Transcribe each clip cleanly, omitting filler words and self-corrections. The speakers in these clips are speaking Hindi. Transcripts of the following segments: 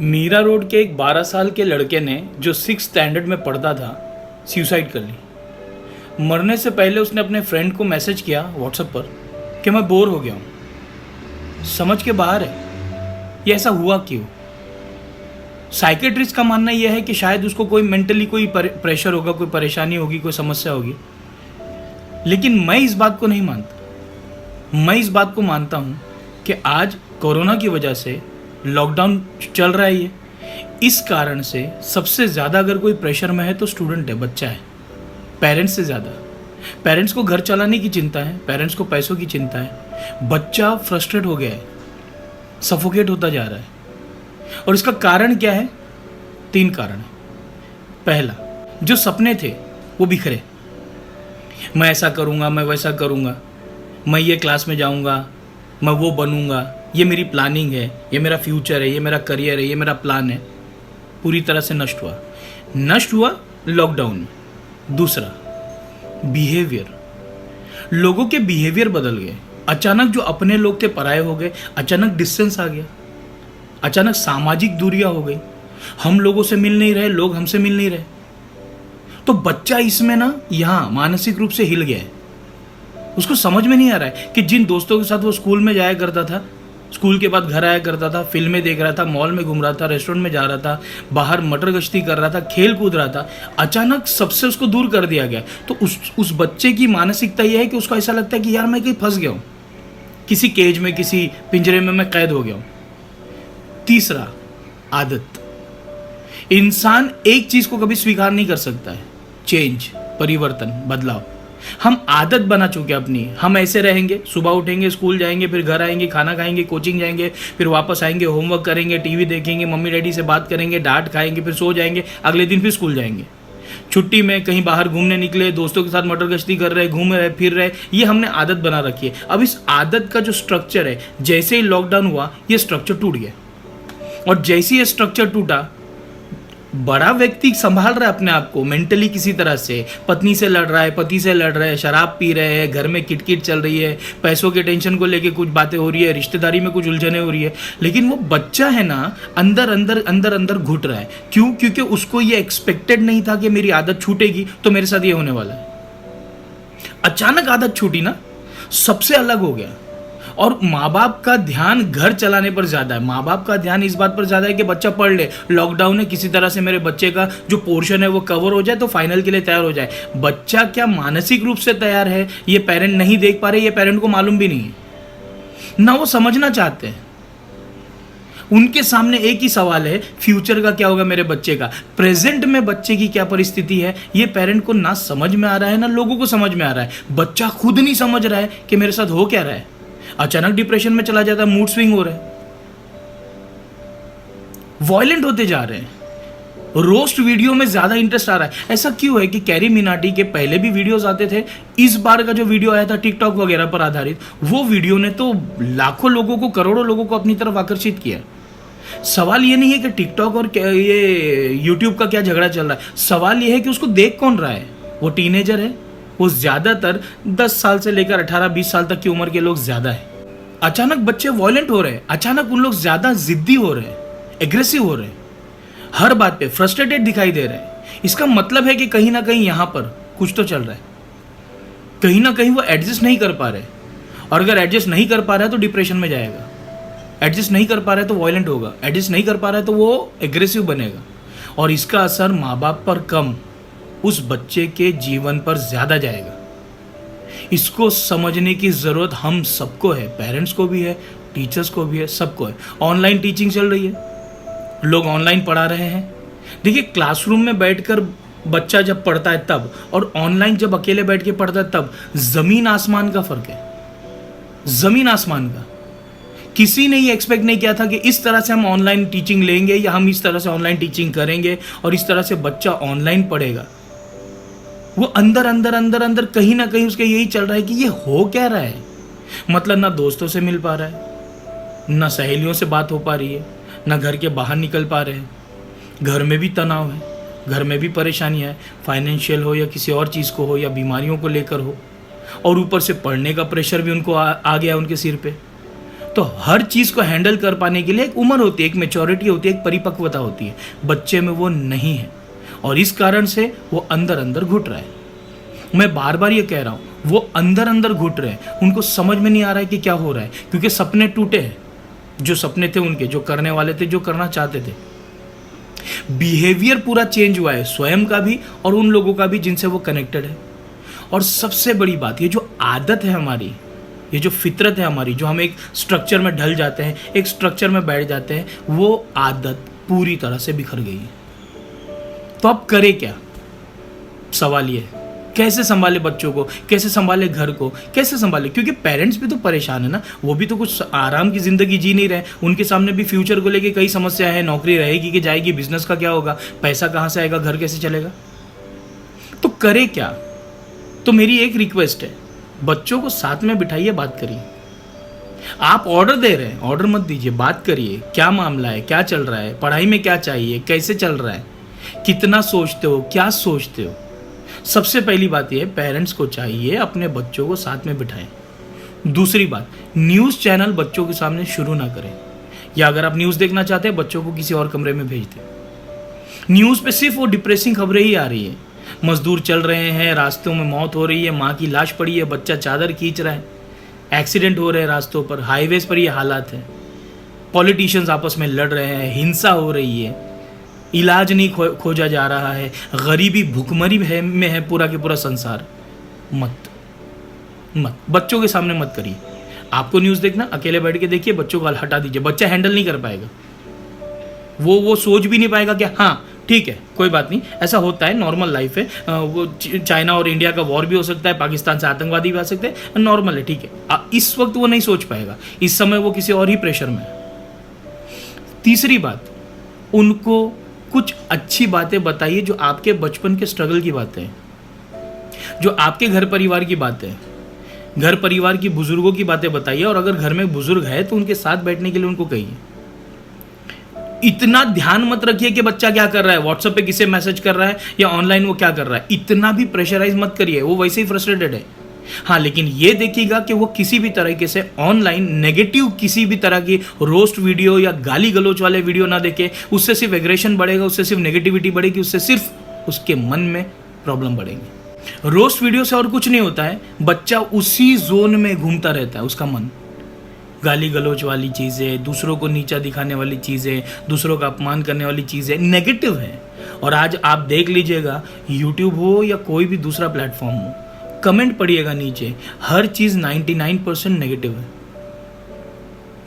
मीरा रोड के एक 12 साल के लड़के ने जो 6 स्टैंडर्ड में पढ़ता था सुसाइड कर ली। मरने से पहले उसने अपने फ्रेंड को मैसेज किया व्हाट्सएप पर कि मैं बोर हो गया हूँ। समझ के बाहर है ये ऐसा हुआ क्यों। साइकेट्रिस्ट का मानना यह है कि शायद उसको कोई मेंटली कोई प्रेशर होगा, कोई परेशानी होगी, कोई समस्या होगी, लेकिन मैं इस बात को नहीं मानता। मैं इस बात को मानता हूँ कि आज कोरोना की वजह से लॉकडाउन चल रहा है ये, इस कारण से सबसे ज़्यादा अगर कोई प्रेशर में है तो स्टूडेंट है, बच्चा है, पेरेंट्स से ज़्यादा। पेरेंट्स को घर चलाने की चिंता है, पेरेंट्स को पैसों की चिंता है। बच्चा फ्रस्ट्रेट हो गया है, सफोकेट होता जा रहा है। और इसका कारण क्या है? 3 कारण है। पहला, जो सपने थे वो बिखरे। मैं ऐसा करूँगा, मैं वैसा करूँगा, मैं ये क्लास में जाऊँगा, मैं वो बनूँगा, ये मेरी प्लानिंग है, ये मेरा फ्यूचर है, ये मेरा करियर है, ये मेरा प्लान है, पूरी तरह से नष्ट हुआ लॉकडाउन में। दूसरा, बिहेवियर। लोगों के बिहेवियर बदल गए। अचानक जो अपने लोग थे पराये हो गए, अचानक डिस्टेंस आ गया, अचानक सामाजिक दूरियां हो गई। हम लोगों से मिल नहीं रहे, लोग हमसे मिल नहीं रहे। तो बच्चा इसमें ना यहाँ मानसिक रूप से हिल गया है। उसको समझ में नहीं आ रहा है कि जिन दोस्तों के साथ वो स्कूल में जाया करता था, स्कूल के बाद घर आया करता था, फिल्में देख रहा था, मॉल में घूम रहा था, रेस्टोरेंट में जा रहा था, बाहर मटर गश्ती कर रहा था, खेल कूद रहा था, अचानक सबसे उसको दूर कर दिया गया। तो उस बच्चे की मानसिकता यह है कि उसको ऐसा लगता है कि यार मैं कहीं फंस गया हूँ, किसी केज में, किसी पिंजरे में मैं कैद हो गया हूँ। तीसरा, आदत। इंसान एक चीज को कभी स्वीकार नहीं कर सकता है, चेंज, परिवर्तन, बदलाव। हम आदत बना चुके हैं अपनी। हम ऐसे रहेंगे, सुबह उठेंगे, स्कूल जाएंगे, फिर घर आएंगे, खाना खाएंगे, कोचिंग जाएंगे, फिर वापस आएंगे, होमवर्क करेंगे, टीवी देखेंगे, मम्मी डैडी से बात करेंगे, डांट खाएंगे, फिर सो जाएंगे, अगले दिन फिर स्कूल जाएंगे। छुट्टी में कहीं बाहर घूमने निकले, दोस्तों के साथ मटर गश्ती कर रहे, घूम रहे, फिर रहे, ये हमने आदत बना रखी है। अब इस आदत का जो स्ट्रक्चर है, जैसे ही लॉकडाउन हुआ ये स्ट्रक्चर टूट गया। और जैसे ये स्ट्रक्चर टूटा, बड़ा व्यक्ति संभाल रहा है अपने आप को मेंटली, किसी तरह से पत्नी से लड़ रहा है, पति से लड़ रहा है, शराब पी रहे हैं, घर में किटकिट चल रही है, पैसों के टेंशन को लेके कुछ बातें हो रही है, रिश्तेदारी में कुछ उलझने हो रही है, लेकिन वो बच्चा है ना अंदर घुट रहा है। क्यों? क्योंकि उसको ये एक्सपेक्टेड नहीं था कि मेरी आदत छूटेगी तो मेरे साथ ये होने वाला है। अचानक आदत छूटी ना, सबसे अलग हो गया। और माँ बाप का ध्यान घर चलाने पर ज़्यादा है। माँ बाप का ध्यान इस बात पर ज़्यादा है कि बच्चा पढ़ ले, लॉकडाउन है, किसी तरह से मेरे बच्चे का जो पोर्शन है वो कवर हो जाए तो फाइनल के लिए तैयार हो जाए। बच्चा क्या मानसिक रूप से तैयार है ये पेरेंट नहीं देख पा रहे, ये पेरेंट को मालूम भी नहीं है, ना वो समझना चाहते हैं। उनके सामने एक ही सवाल है, फ्यूचर का क्या होगा मेरे बच्चे का। प्रेजेंट में बच्चे की क्या परिस्थिति है ये पेरेंट को ना समझ में आ रहा है, ना लोगों को समझ में आ रहा है। बच्चा खुद नहीं समझ रहा है कि मेरे साथ हो क्या रहा है। अचानक डिप्रेशन में चला जाता है, मूड स्विंग हो रहे हैं, वॉयलेंट होते जा रहे हैं, रोस्ट वीडियो में ज्यादा इंटरेस्ट आ रहा है। ऐसा क्यों है कि कैरी मिनाटी के पहले भी वीडियोस आते थे, इस बार का जो वीडियो आया था टिकटॉक वगैरह पर आधारित, वो वीडियो ने तो लाखों लोगों को, करोड़ों लोगों को अपनी तरफ आकर्षित किया। सवाल ये नहीं है कि टिकटॉक और ये यूट्यूब का क्या झगड़ा चल रहा है, सवाल ये है कि उसको देख कौन रहा है। वो टीनेजर है, वो ज्यादातर 10 साल से लेकर 18-20 साल तक की उम्र के लोग ज्यादा है। अचानक बच्चे वॉयलेंट हो रहे हैं, अचानक उन लोग ज्यादा जिद्दी हो रहे हैं, एग्रेसिव हो रहे हैं, हर बात पे फ्रस्ट्रेटेड दिखाई दे रहे हैं। इसका मतलब है कि कहीं ना कहीं यहां पर कुछ तो चल रहा है, कहीं ना कहीं वो एडजस्ट नहीं कर पा रहे। और अगर एडजस्ट नहीं कर पा रहा है तो डिप्रेशन में जाएगा, एडजस्ट नहीं कर पा रहा है तो वॉयलेंट होगा, एडजस्ट नहीं कर पा रहा है तो वो एग्रेसिव बनेगा। और इसका असर माँ बाप पर कम, उस बच्चे के जीवन पर ज्यादा जाएगा। इसको समझने की जरूरत हम सबको है, पेरेंट्स को भी है, टीचर्स को भी है, सबको है। ऑनलाइन टीचिंग चल रही है, लोग ऑनलाइन पढ़ा रहे हैं। देखिए, क्लासरूम में बैठकर बच्चा जब पढ़ता है तब, और ऑनलाइन जब अकेले बैठ के पढ़ता है तब, जमीन आसमान का फर्क है, जमीन आसमान का। किसी ने ये एक्सपेक्ट नहीं किया था कि इस तरह से हम ऑनलाइन टीचिंग लेंगे या हम इस तरह से ऑनलाइन टीचिंग करेंगे और इस तरह से बच्चा ऑनलाइन पढ़ेगा। वो अंदर कहीं ना कहीं उसके यही चल रहा है कि ये हो क्या रहा है। मतलब ना दोस्तों से मिल पा रहा है, ना सहेलियों से बात हो पा रही है, ना घर के बाहर निकल पा रहे हैं। घर में भी तनाव है, घर में भी परेशानियाँ है, फाइनेंशियल हो या किसी और चीज़ को हो या बीमारियों को लेकर हो, और ऊपर से पढ़ने का प्रेशर भी उनको आ गया उनके सिर पे। तो हर चीज़ को हैंडल कर पाने के लिए एक उम्र होती है, एक मैच्योरिटी होती है, एक परिपक्वता होती है। बच्चे में वो नहीं है और इस कारण से वो अंदर अंदर घुट रहा है। मैं बार बार ये कह रहा हूँ, वो अंदर अंदर घुट रहे हैं, उनको समझ में नहीं आ रहा है कि क्या हो रहा है, क्योंकि सपने टूटे हैं। जो सपने थे उनके, जो करने वाले थे, जो करना चाहते थे, बिहेवियर पूरा चेंज हुआ है, स्वयं का भी और उन लोगों का भी जिनसे वो कनेक्टेड है। और सबसे बड़ी बात, ये जो आदत है हमारी, ये जो फितरत है हमारी, जो हम एक स्ट्रक्चर में ढल जाते हैं, एक स्ट्रक्चर में बैठ जाते हैं, वो आदत पूरी तरह से बिखर गई है। तो अब करे क्या? सवाल ये है, कैसे संभाले बच्चों को, कैसे संभाले घर को, कैसे संभाले? क्योंकि पेरेंट्स भी तो परेशान है ना, वो भी तो कुछ आराम की ज़िंदगी जी नहीं रहे। उनके सामने भी फ्यूचर को लेके कई समस्या है, नौकरी रहेगी कि जाएगी, बिजनेस का क्या होगा, पैसा कहाँ से आएगा, घर कैसे चलेगा। तो करे क्या? तो मेरी एक रिक्वेस्ट है, बच्चों को साथ में बिठाइए, बात करिए। आप ऑर्डर दे रहे हैं, ऑर्डर मत दीजिए, बात करिए। क्या मामला है, क्या चल रहा है, पढ़ाई में क्या चाहिए, कैसे चल रहा है, कितना सोचते हो, क्या सोचते हो। सबसे पहली बात यह, पेरेंट्स को चाहिए अपने बच्चों को साथ में बिठाएं। दूसरी बात, न्यूज़ चैनल बच्चों के सामने शुरू ना करें, या अगर आप न्यूज़ देखना चाहते हैं, बच्चों को किसी और कमरे में भेज दें। न्यूज़ पे सिर्फ वो डिप्रेसिंग खबरें ही आ रही है। मजदूर चल रहे हैं, रास्तों में मौत हो रही है, माँ की लाश पड़ी है, बच्चा चादर खींच रहा है, एक्सीडेंट हो रहे हैं रास्तों पर, हाईवेज पर ये हालात है, पॉलिटिशियंस आपस में लड़ रहे हैं, हिंसा हो रही है, इलाज नहीं खोजा जा रहा है, गरीबी भुखमरी में है पूरा के पूरा संसार। मत बच्चों के सामने मत करिए। आपको न्यूज़ देखना, अकेले बैठ के देखिए, बच्चों को हटा दीजिए। बच्चा हैंडल नहीं कर पाएगा, वो सोच भी नहीं पाएगा कि हाँ ठीक है कोई बात नहीं, ऐसा होता है, नॉर्मल लाइफ है। वो चाइना और इंडिया का वॉर भी हो सकता है, पाकिस्तान से आतंकवादी भी आ सकते हैं, नॉर्मल है, ठीक है। इस वक्त वो नहीं सोच पाएगा, इस समय वो किसी और ही प्रेशर में है। तीसरी बात, उनको कुछ अच्छी बातें बताइए, जो आपके बचपन के स्ट्रगल की बातें हैं, जो आपके घर परिवार की बातें हैं, घर परिवार की बुजुर्गों की बातें बताइए। और अगर घर में बुजुर्ग है तो उनके साथ बैठने के लिए उनको कहिए। इतना ध्यान मत रखिए कि बच्चा क्या कर रहा है, व्हाट्सएप पे किसे मैसेज कर रहा है या ऑनलाइन वो क्या कर रहा है, इतना भी प्रेशराइज मत करिए, वो वैसे ही फ्रस्ट्रेटेड है। हाँ, लेकिन ये देखिएगा कि वो किसी भी तरीके से ऑनलाइन नेगेटिव किसी भी तरह की रोस्ट वीडियो या गाली गलोच वाले वीडियो ना देखे। उससे सिर्फ एग्रेशन बढ़ेगा, उससे सिर्फ नेगेटिविटी बढ़ेगी, उससे सिर्फ उसके मन में प्रॉब्लम बढ़ेगी। रोस्ट वीडियो से और कुछ नहीं होता है, बच्चा उसी जोन में घूमता रहता है, उसका मन गाली गलोच वाली चीज़ें, दूसरों को नीचा दिखाने वाली चीज़ें, दूसरों का अपमान करने वाली चीज़ें नेगेटिव है। और आज आप देख लीजिएगा, यूट्यूब हो या कोई भी दूसरा प्लेटफॉर्म हो, कमेंट पढ़िएगा नीचे, हर चीज़ 99% नेगेटिव है।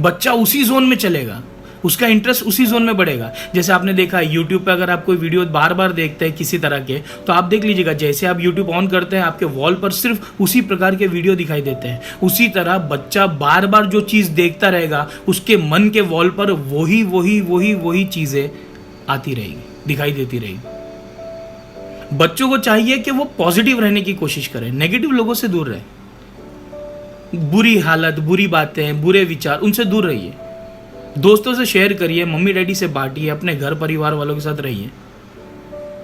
बच्चा उसी जोन में चलेगा, उसका इंटरेस्ट उसी जोन में बढ़ेगा। जैसे आपने देखा है यूट्यूब पे, अगर आप कोई वीडियो बार बार देखते हैं किसी तरह के, तो आप देख लीजिएगा, जैसे आप यूट्यूब ऑन करते हैं, आपके वॉल पर सिर्फ उसी प्रकार के वीडियो दिखाई देते हैं। उसी तरह बच्चा बार बार जो चीज़ देखता रहेगा, उसके मन के वॉल पर वही वही वही वही चीज़ें आती रहेगी, दिखाई देती रहेगी। बच्चों को चाहिए कि वो पॉजिटिव रहने की कोशिश करें, नेगेटिव लोगों से दूर रहें। बुरी हालत, बुरी बातें, बुरे विचार, उनसे दूर रहिए। दोस्तों से शेयर करिए, मम्मी डैडी से बांटिए, अपने घर परिवार वालों के साथ रहिए।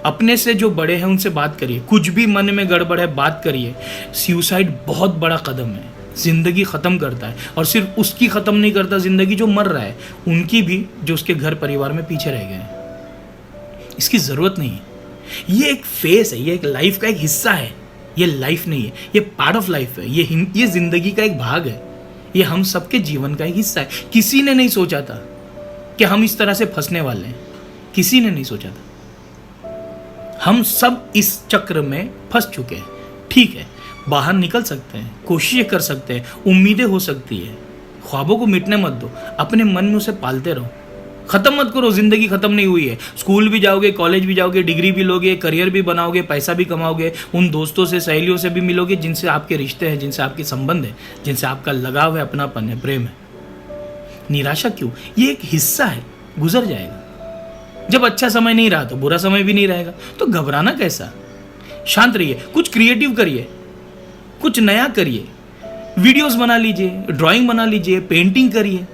अपने से जो बड़े हैं उनसे बात करिए, कुछ भी मन में गड़बड़ है बात करिए। सुसाइड बहुत बड़ा कदम है, जिंदगी ख़त्म करता है, और सिर्फ उसकी ख़त्म नहीं करता जिंदगी, जो मर रहा है उनकी भी, जो उसके घर परिवार में पीछे रह गए हैं। इसकी ज़रूरत नहीं है, ये एक फेस है, ये एक लाइफ का एक हिस्सा है। ये लाइफ नहीं है, ये पार्ट ऑफ लाइफ है, ये जिंदगी का एक भाग है, ये हम सबके जीवन का एक हिस्सा है। किसी ने नहीं सोचा था कि हम इस तरह से फंसने वाले हैं, किसी ने नहीं सोचा था। हम सब इस चक्र में फंस चुके हैं। ठीक है, बाहर निकल सकते हैं, कोशिशें कर सकते हैं, उम्मीदें हो सकती है। ख्वाबों को मिटने मत दो, अपने मन में उसे पालते रहो, ख़त्म मत करो। ज़िंदगी ख़त्म नहीं हुई है। स्कूल भी जाओगे, कॉलेज भी जाओगे, डिग्री भी लोगे, करियर भी बनाओगे, पैसा भी कमाओगे, उन दोस्तों से, सहेलियों से भी मिलोगे जिनसे आपके रिश्ते हैं, जिनसे आपके संबंध है, जिनसे आपका लगाव है, अपनापन है, प्रेम है। निराशा क्यों? ये एक हिस्सा है, गुजर जाएगा। जब अच्छा समय नहीं रहा तो बुरा समय भी नहीं रहेगा, तो घबराना कैसा? शांत रहिए, कुछ क्रिएटिव करिए, कुछ नया करिए, वीडियोस बना लीजिए, ड्राइंग बना लीजिए, पेंटिंग करिए,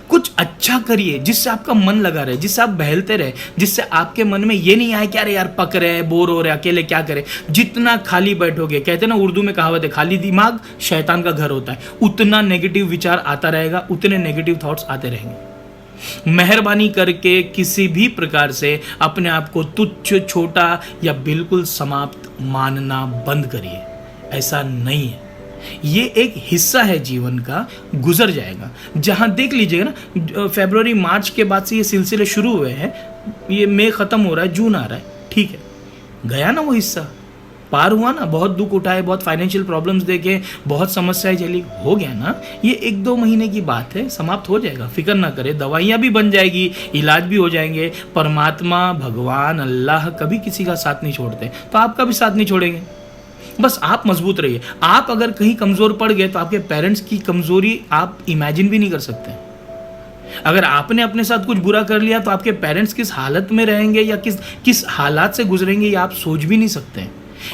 कुछ अच्छा करिए जिससे आपका मन लगा रहे, जिससे आप बहलते रहे, जिससे आपके मन में ये नहीं आए कि अरे यार पक रहे हैं, बोर हो रहे हैं, अकेले क्या करें। जितना खाली बैठोगे, कहते हैं ना उर्दू में कहावत है, खाली दिमाग शैतान का घर होता है, उतना नेगेटिव विचार आता रहेगा, उतने नेगेटिव थॉट्स आते रहेंगे। मेहरबानी करके किसी भी प्रकार से अपने आप को तुच्छ, छोटा या बिल्कुल समाप्त मानना बंद करिए। ऐसा नहीं है, ये एक हिस्सा है जीवन का, गुजर जाएगा। जहां देख लीजिएगा ना, फरवरी मार्च के बाद से ये सिलसिले शुरू हुए हैं, ये मई खत्म हो रहा है, जून आ रहा है, ठीक है, गया ना वो हिस्सा, पार हुआ ना, बहुत दुख उठाए, बहुत फाइनेंशियल प्रॉब्लम्स देखे, बहुत समस्याएं झेली, हो गया ना, ये 1-2 महीने की बात है, समाप्त हो जाएगा, फिक्र ना करें, दवाइयाँ भी बन जाएगी, इलाज भी हो जाएंगे। परमात्मा, भगवान, अल्लाह कभी किसी का साथ नहीं छोड़ते, तो आपका भी साथ नहीं छोड़ेंगे। बस आप मजबूत रहिए। आप अगर कहीं कमज़ोर पड़ गए तो आपके पेरेंट्स की कमज़ोरी आप इमेजिन भी नहीं कर सकते। अगर आपने अपने साथ कुछ बुरा कर लिया तो आपके पेरेंट्स किस हालत में रहेंगे या किस हालात से गुजरेंगे, ये आप सोच भी नहीं सकते।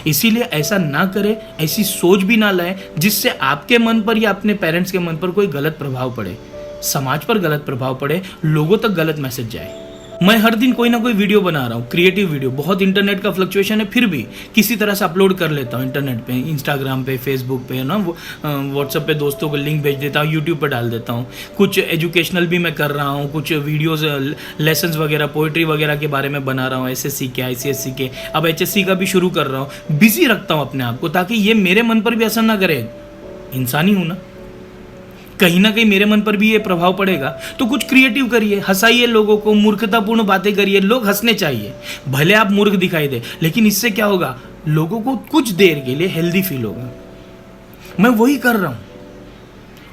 इसीलिए ऐसा ना करें, ऐसी सोच भी ना लाएं जिससे आपके मन पर या अपने पेरेंट्स के मन पर कोई गलत प्रभाव पड़े, समाज पर गलत प्रभाव पड़े, लोगों तक गलत मैसेज जाए। मैं हर दिन कोई ना कोई वीडियो बना रहा हूँ, क्रिएटिव वीडियो, बहुत इंटरनेट का फ्लक्चुएशन है, फिर भी किसी तरह से अपलोड कर लेता हूँ इंटरनेट पे, इंस्टाग्राम पे, फेसबुक पे ना, व्हाट्सएप पे दोस्तों को लिंक भेज देता हूँ, यूट्यूब पे डाल देता हूँ। कुछ एजुकेशनल भी मैं कर रहा हूँ, कुछ वीडियोस, लेसन्स वगैरह, पोइट्री वगैरह के बारे में बना रहा हूँ, SSC के, ICSE के, अब HSC का भी शुरू कर रहा हूँ। बिजी रखता हूँ अपने आप को ताकि ये मेरे मन पर भी असर ना करे। इंसान ही हूँ ना, कहीं ना कहीं मेरे मन पर भी ये प्रभाव पड़ेगा। तो कुछ क्रिएटिव करिए, हंसाइए लोगों को, मूर्खतापूर्ण बातें करिए, लोग हंसने चाहिए, भले आप मूर्ख दिखाई दे, लेकिन इससे क्या होगा, लोगों को कुछ देर के लिए हेल्दी फील होगा। मैं वही कर रहा हूं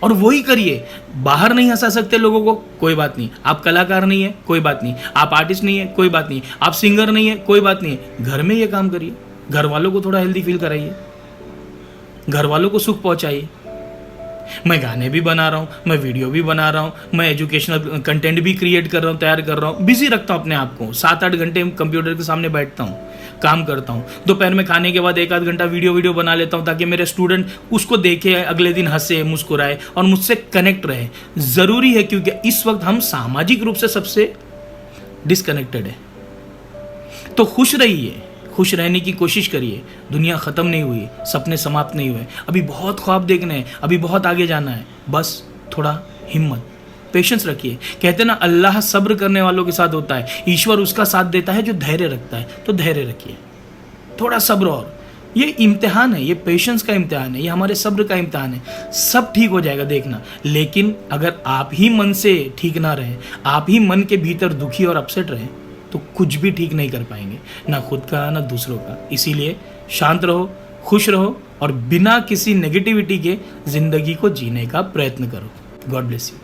और वही करिए। बाहर नहीं हंसा सकते लोगों को, कोई बात नहीं, आप कलाकार नहीं है, कोई बात नहीं, आप आर्टिस्ट नहीं है, कोई बात नहीं, आप सिंगर नहीं है, कोई बात नहीं, घर में ये काम करिए, घर वालों को थोड़ा हेल्दी फील कराइए, घर वालों को सुख पहुंचाइए। मैं गाने भी बना रहा हूँ, मैं वीडियो भी बना रहा हूँ, मैं एजुकेशनल कंटेंट भी क्रिएट कर रहा हूँ, तैयार कर रहा हूँ, बिजी रखता हूँ अपने आप को। 7-8 घंटे कंप्यूटर के सामने बैठता हूँ, काम करता हूँ। दोपहर में खाने के बाद 1-8 घंटा वीडियो बना लेता हूँ ताकि मेरे स्टूडेंट उसको देखे, अगले दिन हंसे, मुस्कुराए और मुझसे कनेक्ट रहे। ज़रूरी है क्योंकि इस वक्त हम सामाजिक रूप से सबसे डिसकनेक्टेड है। तो खुश रहिए, खुश रहने की कोशिश करिए। दुनिया ख़त्म नहीं हुई, सपने समाप्त नहीं हुए, अभी बहुत ख्वाब देखने हैं, अभी बहुत आगे जाना है। बस थोड़ा हिम्मत, पेशेंस रखिए। कहते ना, अल्लाह सब्र करने वालों के साथ होता है, ईश्वर उसका साथ देता है जो धैर्य रखता है। तो धैर्य रखिए, थोड़ा सब्र, और ये इम्तिहान है, ये पेशेंस का इम्तिहान है, ये हमारे सब्र का इम्तिहान है। सब ठीक हो जाएगा, देखना। लेकिन अगर आप ही मन से ठीक ना रहें, आप ही मन के भीतर दुखी और अपसेट रहें, तो कुछ भी ठीक नहीं कर पाएंगे, ना खुद का ना दूसरों का। इसीलिए शांत रहो, खुश रहो और बिना किसी नेगेटिविटी के ज़िंदगी को जीने का प्रयत्न करो। God bless you.